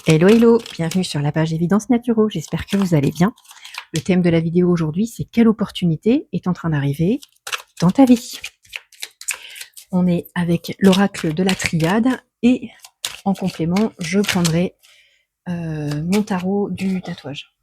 Hello, hello, bienvenue sur la page Évidence Naturo, j'espère que vous allez bien. Le thème de la vidéo aujourd'hui, c'est quelle opportunité est en train d'arriver dans ta vie. On est avec l'oracle de la triade et en complément, je prendrai mon tarot du tatouage.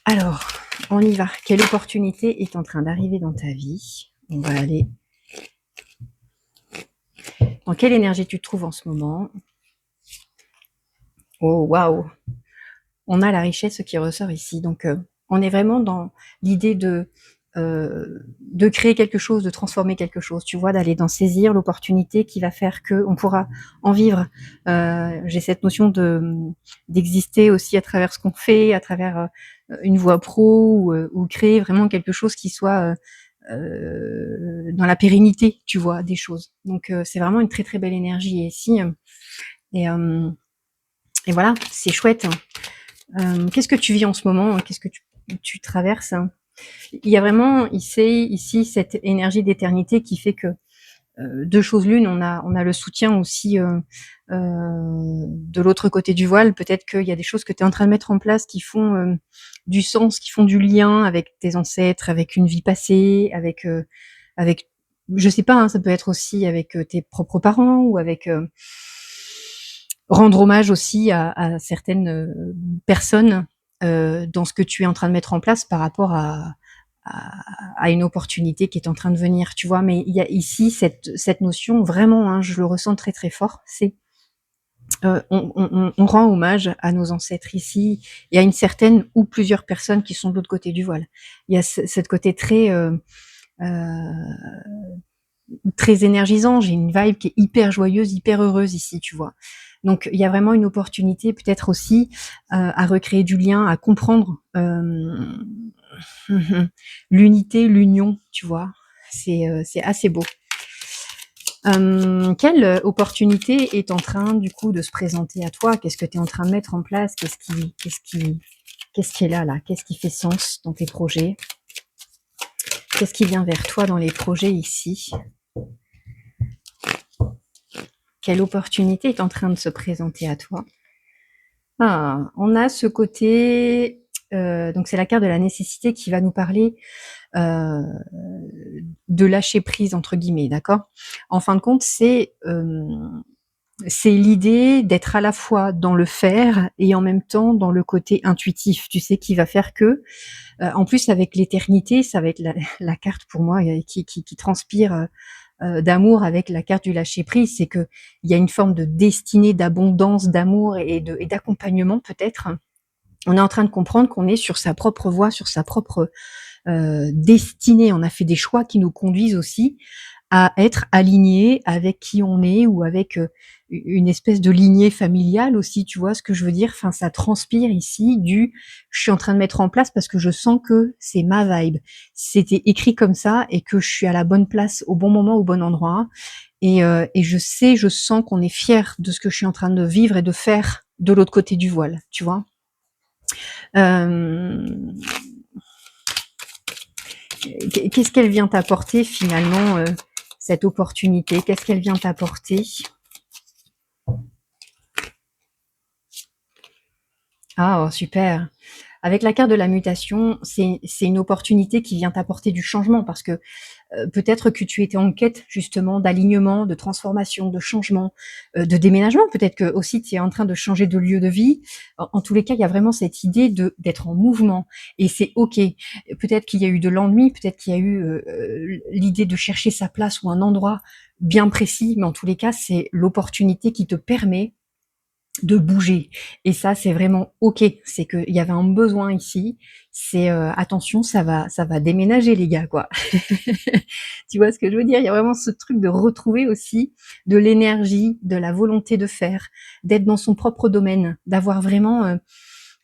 Alors, on y va. Quelle opportunité est en train d'arriver dans ta vie? On va aller... Dans quelle énergie tu te trouves en ce moment? Oh, waouh! On a la richesse qui ressort ici. Donc, on est vraiment dans l'idée de créer quelque chose, de transformer quelque chose, tu vois, d'aller d'en saisir l'opportunité qui va faire qu'on pourra en vivre. J'ai cette notion d'exister aussi à travers ce qu'on fait, à travers une voie pro ou créer vraiment quelque chose qui soit dans la pérennité, tu vois, des choses. Donc, c'est vraiment une très très belle énergie ici. Et, et voilà, c'est chouette. Qu'est-ce que tu vis en ce moment? Qu'est-ce que tu traverses? Il y a vraiment ici cette énergie d'éternité qui fait que deux choses l'une, on a le soutien aussi de l'autre côté du voile. Peut-être qu'il y a des choses que tu es en train de mettre en place qui font du sens, qui font du lien avec tes ancêtres, avec une vie passée, avec je sais pas, hein, ça peut être aussi avec tes propres parents ou avec rendre hommage aussi à certaines personnes dans ce que tu es en train de mettre en place par rapport à une opportunité qui est en train de venir, tu vois. Mais il y a ici cette notion, vraiment, hein, je le ressens très très fort, c'est on rend hommage à nos ancêtres ici. Il y a une certaine ou plusieurs personnes qui sont de l'autre côté du voile. Il y a cette côté très énergisant, j'ai une vibe qui est hyper joyeuse, hyper heureuse ici, tu vois. Donc il y a vraiment une opportunité peut-être aussi à recréer du lien, à comprendre l'unité, l'union, tu vois. C'est assez beau. Quelle opportunité est en train du coup de se présenter à toi? Qu'est-ce que tu es en train de mettre en place? Qu'est-ce qui est là? Qu'est-ce qui fait sens dans tes projets? Qu'est-ce qui vient vers toi dans les projets ici? Quelle opportunité est en train de se présenter à toi? Ah, on a ce côté, donc c'est la carte de la nécessité qui va nous parler de lâcher prise entre guillemets, d'accord? En fin de compte, c'est l'idée d'être à la fois dans le faire et en même temps dans le côté intuitif, tu sais, qui va faire que, en plus avec l'éternité, ça va être la carte pour moi qui transpire d'amour avec la carte du lâcher prise, c'est que il y a une forme de destinée, d'abondance, d'amour et d'accompagnement peut-être. On est en train de comprendre qu'on est sur sa propre voie, sur sa propre destinée. On a fait des choix qui nous conduisent aussi à être alignés avec qui on est ou avec une espèce de lignée familiale aussi, tu vois ce que je veux dire? Enfin, ça transpire ici je suis en train de mettre en place parce que je sens que c'est ma vibe. C'était écrit comme ça et que je suis à la bonne place au bon moment, au bon endroit. Et je sens qu'on est fier de ce que je suis en train de vivre et de faire de l'autre côté du voile, tu vois? Euh, Qu'est-ce qu'elle vient t'apporter finalement, cette opportunité? Qu'est-ce qu'elle vient t'apporter? Ah, oh, super. Avec la carte de la mutation, c'est une opportunité qui vient t'apporter du changement parce que peut-être que tu étais en quête justement d'alignement, de transformation, de changement, de déménagement. Peut-être que aussi tu es en train de changer de lieu de vie. En tous les cas, il y a vraiment cette idée d'être en mouvement et c'est OK. Peut-être qu'il y a eu de l'ennui, peut-être qu'il y a eu l'idée de chercher sa place ou un endroit bien précis, mais en tous les cas, c'est l'opportunité qui te permet de bouger. Et ça, c'est vraiment OK. C'est qu'il y avait un besoin ici. C'est attention, ça va déménager les gars, quoi. Tu vois ce que je veux dire? Il y a vraiment ce truc de retrouver aussi de l'énergie, de la volonté de faire, d'être dans son propre domaine, d'avoir vraiment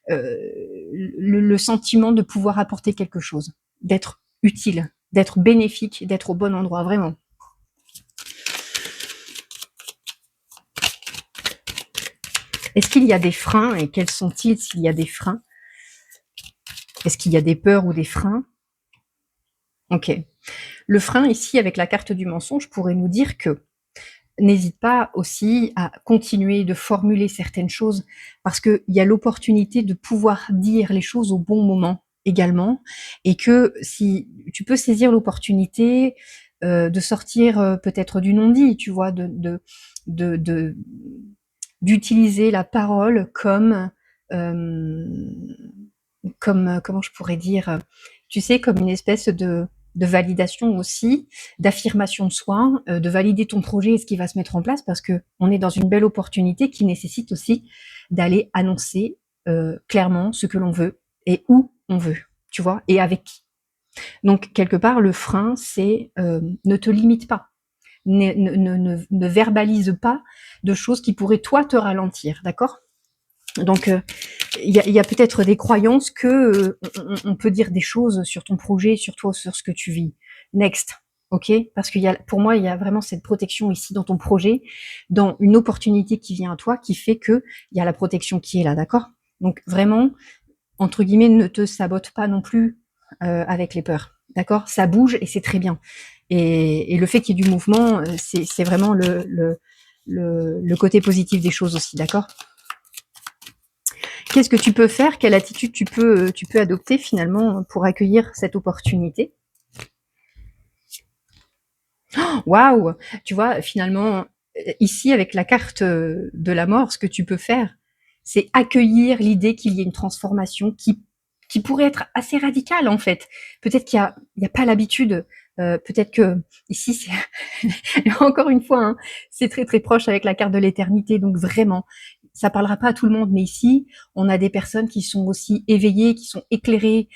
le sentiment de pouvoir apporter quelque chose, d'être utile, d'être bénéfique, d'être au bon endroit, vraiment. Est-ce qu'il y a des freins et quels sont-ils s'il y a des freins? Est-ce qu'il y a des peurs ou des freins? Ok. Le frein ici, avec la carte du mensonge, pourrait nous dire que n'hésite pas aussi à continuer de formuler certaines choses parce qu'il y a l'opportunité de pouvoir dire les choses au bon moment également et que si tu peux saisir l'opportunité de sortir peut-être du non-dit, tu vois, de d'utiliser la parole comme comment je pourrais dire, tu sais, comme une espèce de validation aussi, d'affirmation de soi, de valider ton projet et ce qui va se mettre en place parce que on est dans une belle opportunité qui nécessite aussi d'aller annoncer clairement ce que l'on veut et où on veut, tu vois, et avec qui. Donc quelque part, le frein, c'est ne te limite pas, ne verbalise pas de choses qui pourraient toi te ralentir, d'accord? Donc il y a peut-être des croyances que on peut dire des choses sur ton projet, sur toi, sur ce que tu vis. Next, ok? Parce pour moi, il y a vraiment cette protection ici dans ton projet, dans une opportunité qui vient à toi, qui fait que il y a la protection qui est là, d'accord? Donc vraiment, entre guillemets, ne te sabote pas non plus avec les peurs, d'accord? Ça bouge et c'est très bien. Et le fait qu'il y ait du mouvement, c'est vraiment le côté positif des choses aussi, d'accord? Qu'est-ce que tu peux faire? Quelle attitude tu peux adopter finalement pour accueillir cette opportunité? Waouh! Tu vois, finalement, ici, avec la carte de la mort, ce que tu peux faire, c'est accueillir l'idée qu'il y ait une transformation qui pourrait être assez radicale en fait. Peut-être qu'il y a pas l'habitude. Peut-être que ici, encore une fois, hein, c'est très très proche avec la carte de l'éternité, donc vraiment, ça parlera pas à tout le monde, mais ici, on a des personnes qui sont aussi éveillées, qui sont éclairées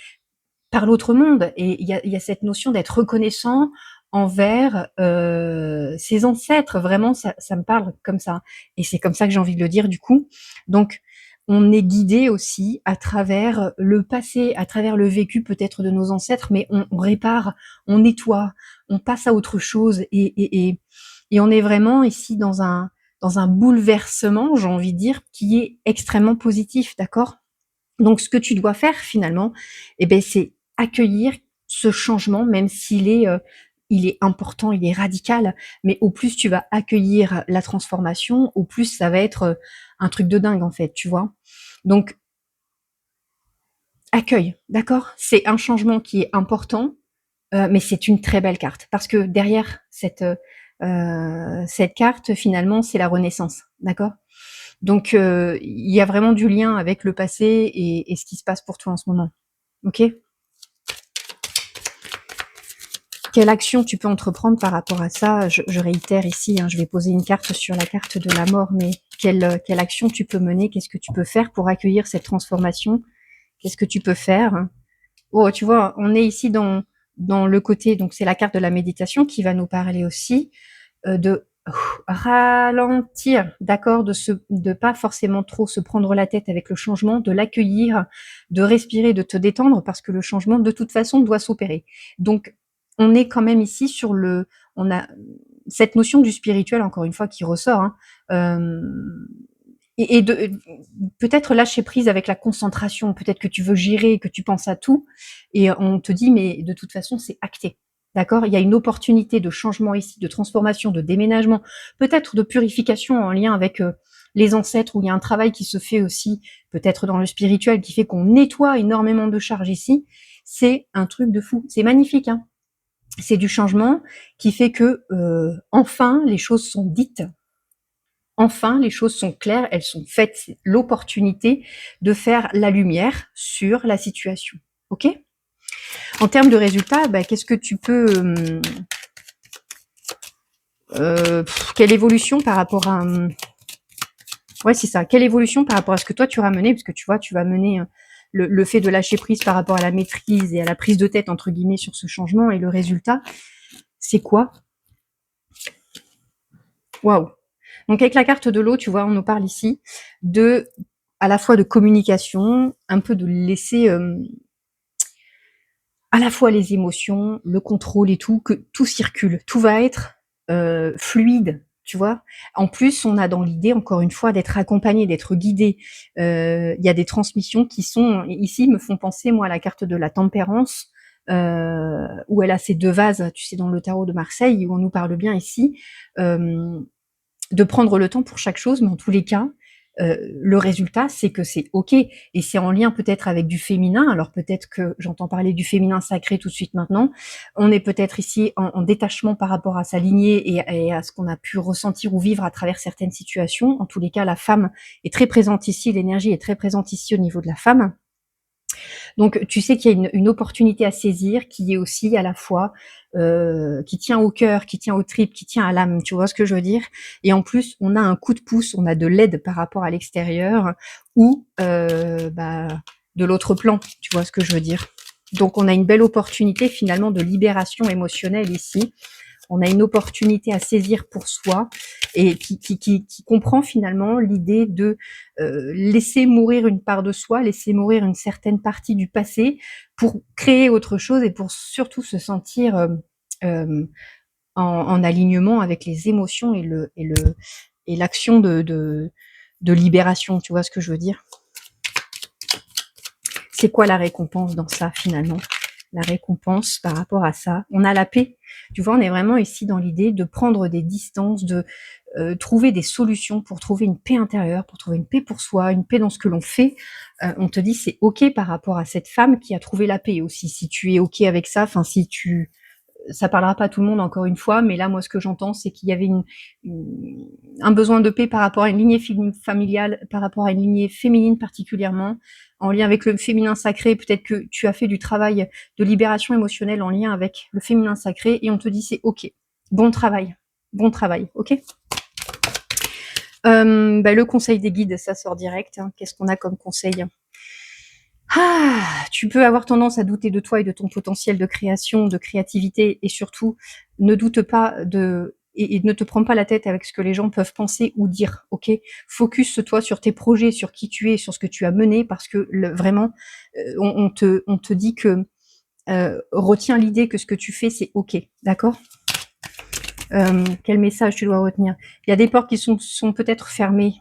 par l'autre monde, et il y a cette notion d'être reconnaissant envers ses ancêtres. Vraiment, ça me parle comme ça, et c'est comme ça que j'ai envie de le dire du coup. Donc, on est guidé aussi à travers le passé, à travers le vécu peut-être de nos ancêtres, mais on répare, on nettoie, on passe à autre chose, et on est vraiment ici dans un bouleversement, j'ai envie de dire, qui est extrêmement positif, d'accord? Donc, ce que tu dois faire finalement, eh ben, c'est accueillir ce changement, même il est important, il est radical, mais au plus tu vas accueillir la transformation, au plus ça va être un truc de dingue en fait, tu vois. Donc, accueille, d'accord? C'est un changement qui est important, mais c'est une très belle carte parce que derrière cette carte, finalement, c'est la renaissance, d'accord? Donc, il y a vraiment du lien avec le passé et ce qui se passe pour toi en ce moment. Ok? Quelle action tu peux entreprendre par rapport à ça? Je réitère ici, hein, je vais poser une carte sur la carte de la mort, mais quelle action tu peux mener? Qu'est-ce que tu peux faire pour accueillir cette transformation? Qu'est-ce que tu peux faire? Oh, tu vois, on est ici dans le côté, donc c'est la carte de la méditation qui va nous parler aussi de ralentir, d'accord, de pas forcément trop se prendre la tête avec le changement, de l'accueillir, de respirer, de te détendre parce que le changement de toute façon doit s'opérer. Donc on est quand même ici on a cette notion du spirituel encore une fois qui ressort, hein, et de peut-être lâcher prise avec la concentration. Peut-être que tu veux gérer, que tu penses à tout, et on te dit mais de toute façon c'est acté. D'accord? Il y a une opportunité de changement ici, de transformation, de déménagement, peut-être de purification en lien avec les ancêtres, où il y a un travail qui se fait aussi, peut-être dans le spirituel, qui fait qu'on nettoie énormément de charges ici. C'est un truc de fou. C'est magnifique, hein. C'est du changement qui fait que enfin les choses sont dites. Enfin, les choses sont claires, elles sont faites. C'est l'opportunité de faire la lumière sur la situation. Ok? En termes de résultats, bah, qu'est-ce que tu peux quelle évolution par rapport à ouais, c'est ça. Quelle évolution par rapport à ce que toi tu vas mener, parce que tu vois, tu vas mener le fait de lâcher prise par rapport à la maîtrise et à la prise de tête entre guillemets sur ce changement, et le résultat, c'est quoi? Waouh! Donc avec la carte de l'eau, tu vois, on nous parle ici de à la fois de communication, un peu de laisser à la fois les émotions, le contrôle et tout, que tout circule, tout va être fluide, tu vois. En plus, on a dans l'idée, encore une fois, d'être accompagné, d'être guidé. Il y a des transmissions qui sont, ici, me font penser, moi, à la carte de la tempérance, où elle a ces deux vases, tu sais, dans le tarot de Marseille, où on nous parle bien ici. de prendre le temps pour chaque chose, mais en tous les cas, le résultat, c'est que c'est OK et c'est en lien peut-être avec du féminin. Alors peut-être que j'entends parler du féminin sacré tout de suite maintenant. On est peut-être ici en détachement par rapport à sa lignée et à ce qu'on a pu ressentir ou vivre à travers certaines situations. En tous les cas, la femme est très présente ici, l'énergie est très présente ici au niveau de la femme. Donc tu sais qu'il y a une opportunité à saisir qui est aussi à la fois, qui tient au cœur, qui tient aux tripes, qui tient à l'âme, tu vois ce que je veux dire? Et en plus, on a un coup de pouce, on a de l'aide par rapport à l'extérieur ou, de l'autre plan, tu vois ce que je veux dire? Donc on a une belle opportunité finalement de libération émotionnelle ici. On a une opportunité à saisir pour soi et qui comprend finalement l'idée de laisser mourir une part de soi, laisser mourir une certaine partie du passé pour créer autre chose et pour surtout se sentir en alignement avec les émotions et l'action de libération. Tu vois ce que je veux dire? C'est quoi la récompense dans ça finalement? La récompense par rapport à ça, on a la paix. Tu vois, on est vraiment ici dans l'idée de prendre des distances, de trouver des solutions pour trouver une paix intérieure, pour trouver une paix pour soi, une paix dans ce que l'on fait. On te dit c'est ok par rapport à cette femme qui a trouvé la paix aussi. Si tu es ok avec ça, enfin si tu ça parlera pas à tout le monde encore une fois, mais là moi ce que j'entends c'est qu'il y avait un besoin de paix par rapport à une lignée familiale, par rapport à une lignée féminine particulièrement, en lien avec le féminin sacré. Peut-être que tu as fait du travail de libération émotionnelle en lien avec le féminin sacré et on te dit c'est ok, bon travail, ok. Le conseil des guides, ça sort direct. Hein. Qu'est-ce qu'on a comme conseil? Tu peux avoir tendance à douter de toi et de ton potentiel de création, de créativité, et surtout, ne doute pas et ne te prends pas la tête avec ce que les gens peuvent penser ou dire, ok? Focus-toi sur tes projets, sur qui tu es, sur ce que tu as mené, parce que vraiment, on te dit que retiens l'idée que ce que tu fais, c'est ok, d'accord? Quel message tu dois retenir? Il y a des portes qui sont peut-être fermées.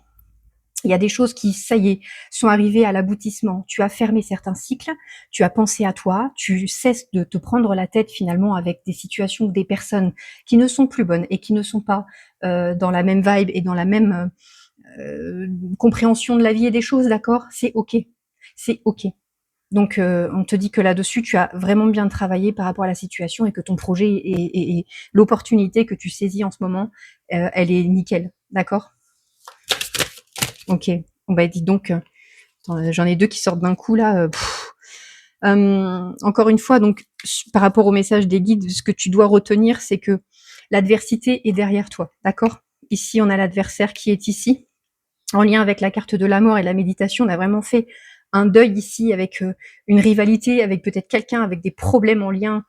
Il y a des choses qui, ça y est, sont arrivées à l'aboutissement. Tu as fermé certains cycles, tu as pensé à toi, tu cesses de te prendre la tête finalement avec des situations ou des personnes qui ne sont plus bonnes et qui ne sont pas dans la même vibe et dans la même compréhension de la vie et des choses, d'accord? C'est ok. C'est ok. Donc, on te dit que là-dessus, tu as vraiment bien travaillé par rapport à la situation et que ton projet et l'opportunité que tu saisis en ce moment, elle est nickel, d'accord? Ok. On va dire donc, j'en ai deux qui sortent d'un coup là. Encore une fois, donc par rapport au message des guides, ce que tu dois retenir, c'est que l'adversité est derrière toi, d'accord? Ici, on a l'adversaire qui est ici, en lien avec la carte de la mort et la méditation. On a vraiment fait un deuil ici avec une rivalité, avec peut-être quelqu'un avec des problèmes en lien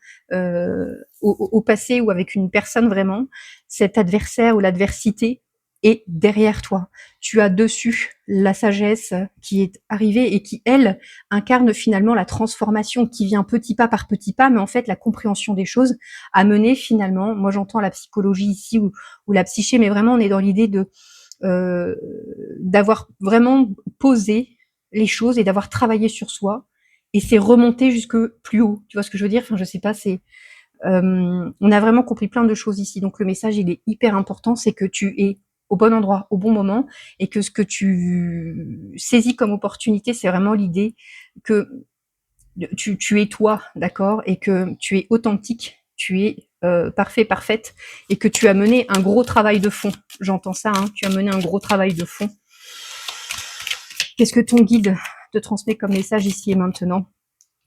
au passé ou avec une personne vraiment. Cet adversaire ou l'adversité est derrière toi. Tu as dessus la sagesse qui est arrivée et qui, elle, incarne finalement la transformation qui vient petit pas, mais en fait la compréhension des choses a mené finalement, moi j'entends la psychologie ici ou la psyché, mais vraiment on est dans l'idée de d'avoir vraiment posé les choses et d'avoir travaillé sur soi et c'est remonté jusque plus haut. Tu vois ce que je veux dire? Enfin, je sais pas, c'est on a vraiment compris plein de choses ici. Donc le message, il est hyper important, c'est que tu es au bon endroit, au bon moment, et que ce que tu saisis comme opportunité, c'est vraiment l'idée que tu es toi, d'accord, et que tu es authentique, tu es parfait, parfaite, et que tu as mené un gros travail de fond. J'entends ça, hein, tu as mené un gros travail de fond. Qu'est-ce que ton guide te transmet comme message ici et maintenant?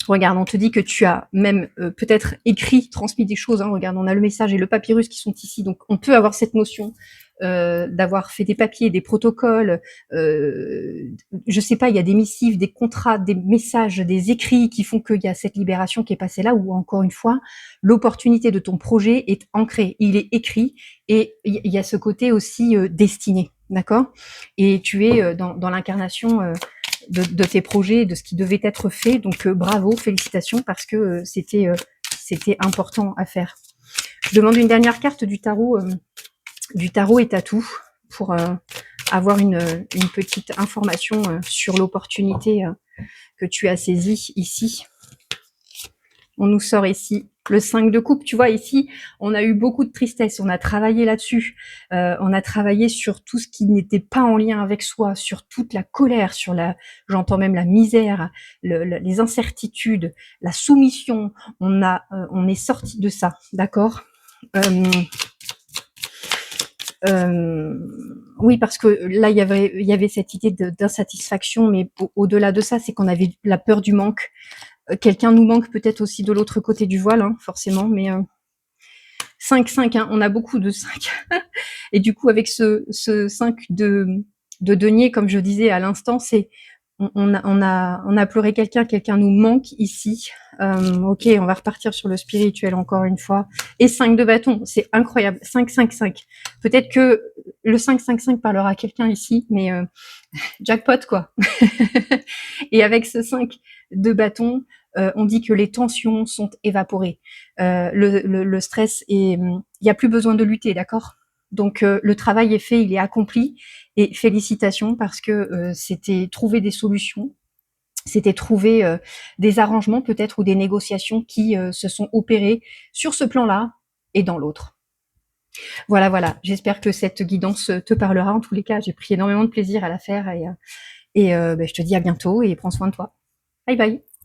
Regarde, on te dit que tu as même peut-être écrit, transmis des choses. Hein. Regarde, on a le message et le papyrus qui sont ici. Donc, on peut avoir cette notion d'avoir fait des papiers, des protocoles. Je sais pas, il y a des missives, des contrats, des messages, des écrits qui font qu'il y a cette libération qui est passée là. Ou encore une fois, l'opportunité de ton projet est ancrée. Il est écrit et il y a ce côté aussi destiné. D'accord? Et tu es dans l'incarnation de tes projets, de ce qui devait être fait. Donc bravo, félicitations parce que c'était important à faire. Je demande une dernière carte du tarot et tatou pour avoir une petite information sur l'opportunité que tu as saisie ici. On nous sort ici le 5 de coupe. Tu vois, ici, on a eu beaucoup de tristesse. On a travaillé là-dessus. On a travaillé sur tout ce qui n'était pas en lien avec soi, sur toute la colère, sur j'entends même la misère, les incertitudes, la soumission. On est sorti de ça, d'accord. Oui, parce que là, il y avait cette idée d'insatisfaction, mais au-delà de ça, c'est qu'on avait la peur du manque. Quelqu'un nous manque peut-être aussi de l'autre côté du voile, hein, forcément, mais 5-5, hein, on a beaucoup de 5. Et du coup, avec ce 5 de denier, comme je disais à l'instant, c'est on a pleuré quelqu'un nous manque ici. Ok, on va repartir sur le spirituel encore une fois. Et 5 de bâton, c'est incroyable. 5-5-5. Peut-être que le 5-5-5 parlera à quelqu'un ici, mais jackpot quoi. Et avec ce 5 de bâton, on dit que les tensions sont évaporées. Le stress, il n'y a plus besoin de lutter, d'accord. Donc le travail est fait, il est accompli, et félicitations parce que c'était trouver des solutions, c'était trouver des arrangements peut-être ou des négociations qui se sont opérées sur ce plan-là et dans l'autre. Voilà, voilà. J'espère que cette guidance te parlera. En tous les cas, j'ai pris énormément de plaisir à la faire et je te dis à bientôt et prends soin de toi. Bye bye.